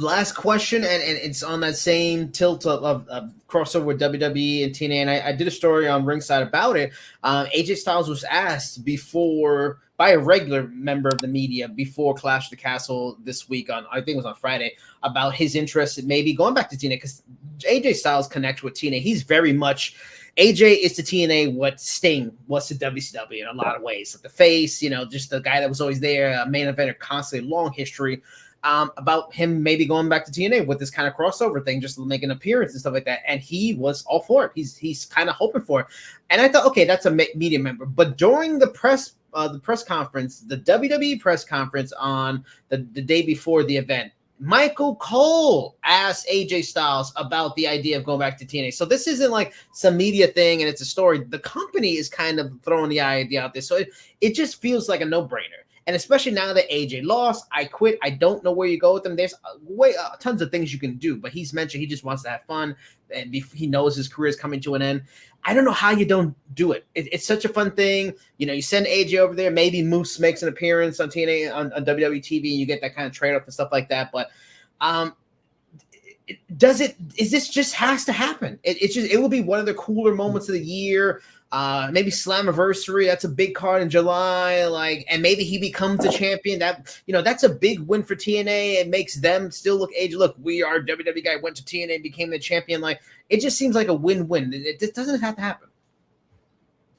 Last question, and it's on that same tilt of crossover with WWE and TNA, and I did a story on Ringside about it. AJ Styles was asked before by a regular member of the media before Clash of the Castle this week I think it was on Friday, about his interest in maybe going back to TNA, because AJ Styles connects with TNA. He's very much AJ is to TNA what Sting was to WCW in a lot of ways. Like the face, just the guy that was always there, main eventer, constantly, long history. About him maybe going back to TNA with this kind of crossover thing, just make an appearance and stuff like that. And he was all for it. He's kind of hoping for it. And I thought, okay, that's a media member. But during the press conference, the WWE press conference on the day before the event, Michael Cole asked AJ Styles about the idea of going back to TNA. So this isn't like some media thing and it's a story. The company is kind of throwing the idea out there. So it just feels like a no-brainer. And especially now that AJ lost, I quit. I don't know where you go with him. There's tons of things you can do, but he's mentioned he just wants to have fun, and he knows his career is coming to an end. I don't know how you don't do it. It's such a fun thing. You send AJ over there. Maybe Moose makes an appearance on TNA on WWE TV, and you get that kind of trade-off and stuff like that. But is this just has to happen? It will be one of the cooler moments of the year. Maybe Slammiversary, that's a big card in July, and maybe he becomes a champion. That's a big win for TNA. It makes them still look age. Look, we are WWE guy, went to TNA, became the champion. It just seems like a win-win. It doesn't have to happen.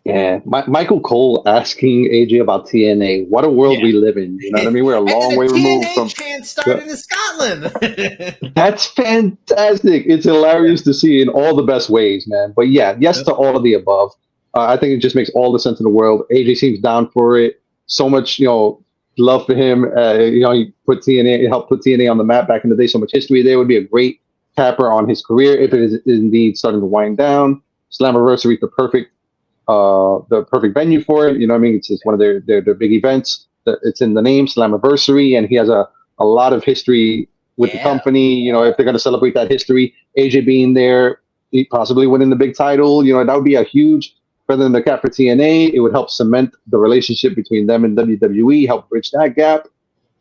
Yeah, Michael Cole asking AJ about TNA. What a world we live in. You know what I mean? We're a long way removed from. Chant started in Scotland. That's fantastic. It's hilarious to see in all the best ways, man. But yes to all of the above. I think it just makes all the sense in the world. AJ seems down for it. So much, love for him. He put TNA, helped put TNA on the map back in the day. So much history there. Would be a great capper on his career if it is indeed starting to wind down. Slammiversary is the perfect venue for it. You know what I mean? It's one of their big events. It's in the name, Slammiversary, and he has a lot of history with the company. If they're going to celebrate that history, AJ being there, possibly winning the big title, that would be a huge feather in the cap for TNA. It would help cement the relationship between them and WWE, help bridge that gap.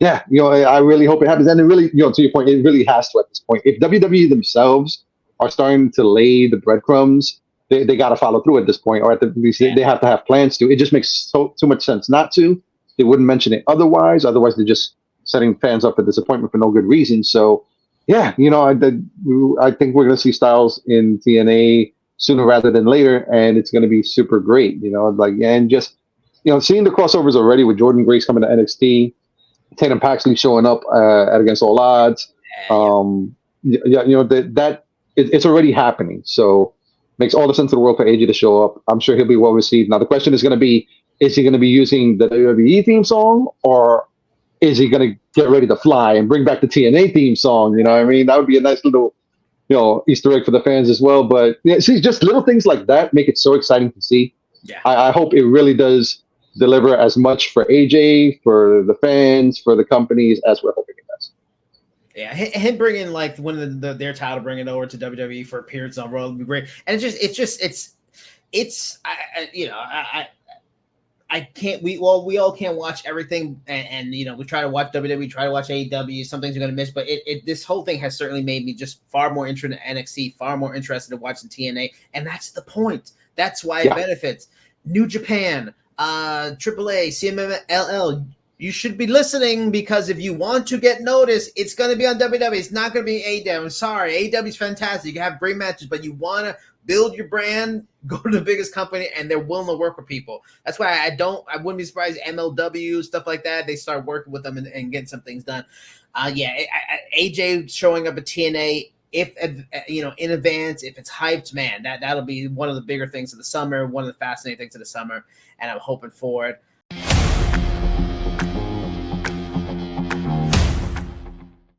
Yeah, I really hope it happens. And it really, to your point, it really has to at this point. If WWE themselves are starting to lay the breadcrumbs, they got to follow through at this point, or at the least they have to have plans to. It just makes too much sense not to. They wouldn't mention it otherwise. Otherwise, they're just setting fans up for disappointment for no good reason. So, I think we're going to see Styles in TNA sooner rather than later, and it's going to be super great. And just seeing the crossovers already with Jordan Grace coming to NXT, Tatum Paxley showing up at Against All Odds. It's already happening. So. Makes all the sense in the world for AJ to show up. I'm sure he'll be well received. Now, the question is going to be, is he going to be using the WWE theme song, or is he going to get ready to fly and bring back the TNA theme song? You know what I mean? That would be a nice little, Easter egg for the fans as well. But see, just little things like that make it so exciting to see. Yeah. I hope it really does deliver as much for AJ, for the fans, for the companies, as we're hoping it does. Yeah, him bringing one of their title, bringing it over to WWE for appearance on Raw would be great. And I can't. We all can't watch everything, and we try to watch WWE, try to watch AEW. Some things you're gonna miss, but this whole thing has certainly made me just far more interested in NXT, far more interested in watching TNA, and that's the point. That's why it benefits. New Japan, AAA, CMLL. You should be listening, because if you want to get noticed, it's going to be on WWE. It's not going to be AEW. I'm sorry. AEW is fantastic. You can have great matches, but you want to build your brand, go to the biggest company, and they're willing to work with people. That's why I wouldn't be surprised MLW, stuff like that, they start working with them and getting some things done. AJ showing up at TNA, if in advance, if it's hyped, man, that'll be one of the bigger things of the summer, one of the fascinating things of the summer, and I'm hoping for it.